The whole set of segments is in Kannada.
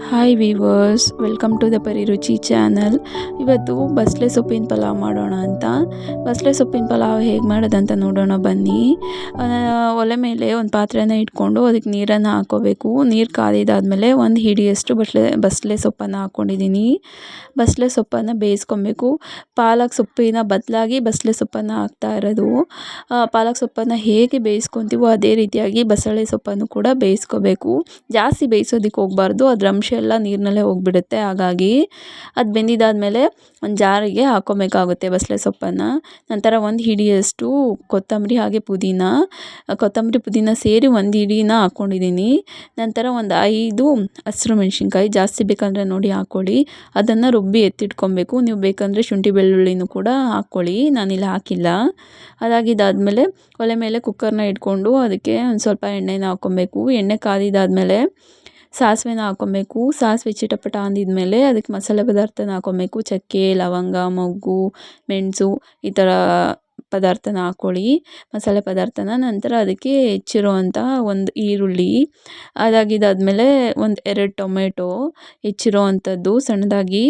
Hi viewers, welcome to the Pariruchi channel. ಇವತ್ತು ಬಸಳೆ ಸೊಪ್ಪಿನ ಪಲಾವ್ ಮಾಡೋಣ ಅಂತ. ಬಸಳೆ ಸೊಪ್ಪಿನ ಪಲಾವ್ ಹೇಗೆ ಮಾಡೋದಂತ ನೋಡೋಣ ಬನ್ನಿ. ಒಲೆ ಮೇಲೆ ಒಂದು ಪಾತ್ರೆನ ಇಟ್ಕೊಂಡು ಅದಕ್ಕೆ ನೀರನ್ನು ಹಾಕ್ಕೋಬೇಕು. ನೀರು ಕಾದಿದ್ದಾದಮೇಲೆ ಒಂದು ಹಿಡಿಯಷ್ಟು ಬಸಳೆ ಸೊಪ್ಪನ್ನು ಹಾಕ್ಕೊಂಡಿದ್ದೀನಿ. ಬಸಳೆ ಸೊಪ್ಪನ್ನು ಬೇಯಿಸ್ಕೊಬೇಕು. ಪಾಲಕ್ ಸೊಪ್ಪಿನ ಬದಲಾಗಿ ಬಸಳೆ ಸೊಪ್ಪನ್ನು ಹಾಕ್ತಾ ಇರೋದು. ಪಾಲಕ್ ಸೊಪ್ಪನ್ನು ಹೇಗೆ ಬೇಯಿಸ್ಕೊತೀವೋ ಅದೇ ರೀತಿಯಾಗಿ ಬಸಳೆ ಸೊಪ್ಪನ್ನು ಕೂಡ ಬೇಯಿಸ್ಕೋಬೇಕು. ಜಾಸ್ತಿ ಬೇಯಿಸೋದಕ್ಕೆ ಹೋಗಬಾರ್ದು, ಅದರ ಅಂಶ ಎಲ್ಲ ನೀರಿನಲ್ಲೇ ಹೋಗಿಬಿಡುತ್ತೆ. ಹಾಗಾಗಿ ಅದು ಬೆಂದಿದ್ದಾದಮೇಲೆ ಒಂದು ಜಾರಿಗೆ ಹಾಕ್ಕೊಬೇಕಾಗುತ್ತೆ ಬಸಳೆ ಸೊಪ್ಪನ್ನು. ನಂತರ ಒಂದು ಹಿಡಿಯಷ್ಟು ಕೊತ್ತಂಬರಿ ಹಾಗೆ ಕೊತ್ತಂಬರಿ ಪುದೀನ ಸೇರಿ ಒಂದು ಹಿಡಿನ ಹಾಕ್ಕೊಂಡಿದ್ದೀನಿ. ನಂತರ ಒಂದು 5 ಹಸಿರು ಮೆಣಸಿನ್ಕಾಯಿ, ಜಾಸ್ತಿ ಬೇಕಂದರೆ ನೋಡಿ ಹಾಕ್ಕೊಳ್ಳಿ. ಅದನ್ನು ರುಬ್ಬಿ ಎತ್ತಿಟ್ಕೊಬೇಕು. ನೀವು ಬೇಕಂದರೆ ಶುಂಠಿ ಬೆಳ್ಳುಳ್ಳಿನೂ ಕೂಡ ಹಾಕ್ಕೊಳ್ಳಿ, ನಾನಿಲ್ಲಿ ಹಾಕಿಲ್ಲ. ಅದಾಗಿದ್ದಾದಮೇಲೆ ಒಲೆ ಮೇಲೆ ಕುಕ್ಕರ್ನ ಇಟ್ಕೊಂಡು ಅದಕ್ಕೆ ಒಂದು ಸ್ವಲ್ಪ ಎಣ್ಣೆನ ಹಾಕ್ಕೊಬೇಕು. ಎಣ್ಣೆ ಕಾದಿದ್ದಾದಮೇಲೆ ಸಾಸಿವೆನ ಹಾಕ್ಕೊಬೇಕು. ಸಾಸಿವೆ ಚಿಟಪಟ ಅಂದಿದ್ಮೇಲೆ ಅದಕ್ಕೆ ಮಸಾಲೆ ಪದಾರ್ಥನ ಹಾಕ್ಕೊಬೇಕು. ಚಕ್ಕೆ, ಲವಂಗ, ಮೊಗ್ಗು, ಮೆಣಸು ಈ ಥರ ಪದಾರ್ಥನ ಹಾಕ್ಕೊಳ್ಳಿ, ಮಸಾಲೆ ಪದಾರ್ಥನ. ನಂತರ ಅದಕ್ಕೆ ಹೆಚ್ಚಿರುವಂಥ ಒಂದು ಈರುಳ್ಳಿ, ಅದಾಗಿದ್ದಾದಮೇಲೆ ಒಂದು 2 ಟೊಮೆಟೊ ಹೆಚ್ಚಿರೋವಂಥದ್ದು ಸಣ್ಣದಾಗಿ.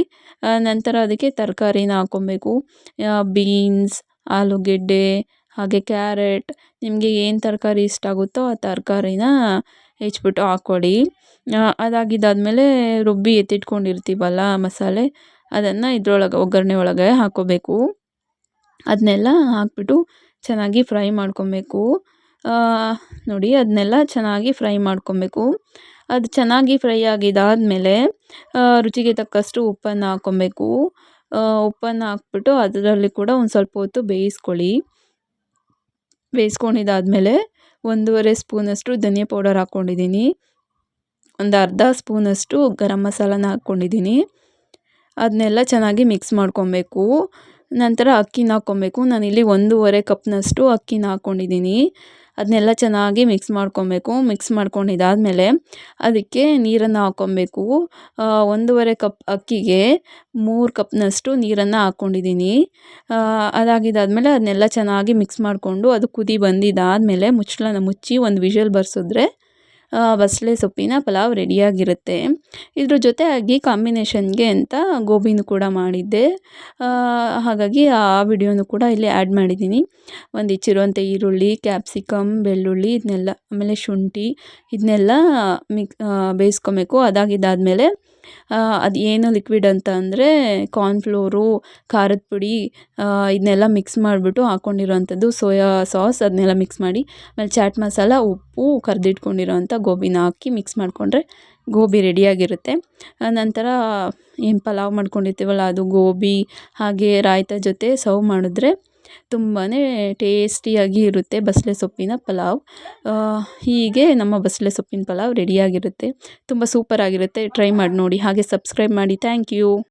ನಂತರ ಅದಕ್ಕೆ ತರಕಾರಿನ ಹಾಕ್ಕೊಬೇಕು. ಬೀನ್ಸ್, ಆಲೂಗೆಡ್ಡೆ ಹಾಗೆ ಕ್ಯಾರೆಟ್, ನಿಮಗೆ ಏನು ತರಕಾರಿ ಇಷ್ಟ ಆಗುತ್ತೋ ಆ ತರಕಾರಿನ ಹೆಚ್ಚಿಬಿಟ್ಟು ಹಾಕ್ಕೊಳ್ಳಿ. ಅದಾಗಿದ್ದಾದಮೇಲೆ ರುಬ್ಬಿ ಎತ್ತಿಟ್ಕೊಂಡಿರ್ತೀವಲ್ಲ ಮಸಾಲೆ, ಅದನ್ನು ಇದ್ರೊಳಗೆ ಒಗ್ಗರಣೆ ಒಳಗೆ ಹಾಕ್ಕೋಬೇಕು. ಅದನ್ನೆಲ್ಲ ಹಾಕ್ಬಿಟ್ಟು ಚೆನ್ನಾಗಿ ಫ್ರೈ ಮಾಡ್ಕೊಬೇಕು. ನೋಡಿ, ಅದನ್ನೆಲ್ಲ ಚೆನ್ನಾಗಿ ಫ್ರೈ ಮಾಡ್ಕೊಬೇಕು. ಅದು ಚೆನ್ನಾಗಿ ಫ್ರೈ ಆಗಿದ್ದಾದಮೇಲೆ ರುಚಿಗೆ ತಕ್ಕಷ್ಟು ಉಪ್ಪನ್ನು ಹಾಕ್ಕೊಬೇಕು. ಉಪ್ಪನ್ನು ಹಾಕ್ಬಿಟ್ಟು ಅದರಲ್ಲಿ ಕೂಡ ಒಂದು ಸ್ವಲ್ಪ ಹೊತ್ತು ಬೇಯಿಸ್ಕೊಳ್ಳಿ. ಬೇಯಿಸ್ಕೊಂಡಿದ್ದಾದಮೇಲೆ 1.5 ಸ್ಪೂನಷ್ಟು ಧನಿಯಾ ಪೌಡರ್ ಹಾಕ್ಕೊಂಡಿದ್ದೀನಿ. ಒಂದು ಅರ್ಧ ಸ್ಪೂನಷ್ಟು ಗರಂ ಮಸಾಲಾನ ಹಾಕ್ಕೊಂಡಿದ್ದೀನಿ. ಅದನ್ನೆಲ್ಲ ಚೆನ್ನಾಗಿ ಮಿಕ್ಸ್ ಮಾಡ್ಕೊಬೇಕು. ನಂತರ ಅಕ್ಕಿನ ಹಾಕ್ಕೊಬೇಕು. ನಾನಿಲ್ಲಿ 1.5 ಕಪ್ನಷ್ಟು ಅಕ್ಕಿನ ಹಾಕ್ಕೊಂಡಿದ್ದೀನಿ. ಅದನ್ನೆಲ್ಲ ಚೆನ್ನಾಗಿ ಮಿಕ್ಸ್ ಮಾಡ್ಕೊಬೇಕು. ಮಿಕ್ಸ್ ಮಾಡ್ಕೊಂಡಿದ್ದಾದಮೇಲೆ ಅದಕ್ಕೆ ನೀರನ್ನು ಹಾಕ್ಕೊಬೇಕು. 1.5 ಕಪ್ ಅಕ್ಕಿಗೆ 3 ಕಪ್ನಷ್ಟು ನೀರನ್ನು ಹಾಕ್ಕೊಂಡಿದ್ದೀನಿ. ಅದಾಗಿದ್ದಾದಮೇಲೆ ಅದನ್ನೆಲ್ಲ ಚೆನ್ನಾಗಿ ಮಿಕ್ಸ್ ಮಾಡಿಕೊಂಡು ಅದು ಕುದಿ ಬಂದಿದ್ದಾದಮೇಲೆ ಮುಚ್ಚಳನ ಮುಚ್ಚಿ ಒಂದು ವಿಷಲ್ ಬರ್ಸಿದ್ರೆ ಬಸಳೆ ಸೊಪ್ಪಿನ ಪಲಾವ್ ರೆಡಿಯಾಗಿರುತ್ತೆ. ಇದ್ರ ಜೊತೆಯಾಗಿ ಕಾಂಬಿನೇಷನ್ಗೆ ಅಂತ ಗೋಬಿನೂ ಕೂಡ ಮಾಡಿದ್ದೆ. ಹಾಗಾಗಿ ಆ ವಿಡಿಯೋನೂ ಕೂಡ ಇಲ್ಲಿ ಆ್ಯಡ್ ಮಾಡಿದ್ದೀನಿ. ಒಂದು ಹೆಚ್ಚಿರುವಂಥ ಈರುಳ್ಳಿ, ಕ್ಯಾಪ್ಸಿಕಮ್, ಬೆಳ್ಳುಳ್ಳಿ ಇದನ್ನೆಲ್ಲ, ಆಮೇಲೆ ಶುಂಠಿ ಇದನ್ನೆಲ್ಲ ಬೇಯಿಸ್ಕೊಬೇಕು. ಅದಾಗಿದ್ದಾದಮೇಲೆ ಅದು ಏನು ಲಿಕ್ವಿಡ್ ಅಂತ ಅಂದರೆ ಕಾರ್ನ್ಫ್ಲೋರು, ಖಾರದ ಪುಡಿ ಇದನ್ನೆಲ್ಲ ಮಿಕ್ಸ್ ಮಾಡಿಬಿಟ್ಟು ಹಾಕ್ಕೊಂಡಿರೋವಂಥದ್ದು ಸೋಯಾ ಸಾಸ್, ಅದನ್ನೆಲ್ಲ ಮಿಕ್ಸ್ ಮಾಡಿ, ಆಮೇಲೆ ಚಾಟ್ ಮಸಾಲ, ಉಪ್ಪು, ಕರೆದಿಟ್ಕೊಂಡಿರೋವಂಥ ಗೋಬಿನ ಹಾಕಿ ಮಿಕ್ಸ್ ಮಾಡಿಕೊಂಡ್ರೆ ಗೋಬಿ ರೆಡಿಯಾಗಿರುತ್ತೆ. ನಂತರ ಏನು ಪಲಾವ್ ಮಾಡ್ಕೊಂಡಿರ್ತೀವಲ್ಲ ಅದು ಗೋಬಿ ಹಾಗೆ ರಾಯ್ತ ಜೊತೆ ಸರ್ವ್ ಮಾಡಿದ್ರೆ ತುಂಬಾ ಟೇಸ್ಟಿಯಾಗಿ ಇರುತ್ತೆ ಬಸಳೆ ಸೊಪ್ಪಿನ ಪಲಾವ್. ಹೀಗೆ ನಮ್ಮ ಬಸಳೆ ಸೊಪ್ಪಿನ ಪಲಾವ್ ರೆಡಿಯಾಗಿರುತ್ತೆ. ತುಂಬ ಸೂಪರಾಗಿರುತ್ತೆ. ಟ್ರೈ ಮಾಡಿ ನೋಡಿ, ಹಾಗೆ ಸಬ್ಸ್ಕ್ರೈಬ್ ಮಾಡಿ. Thank you.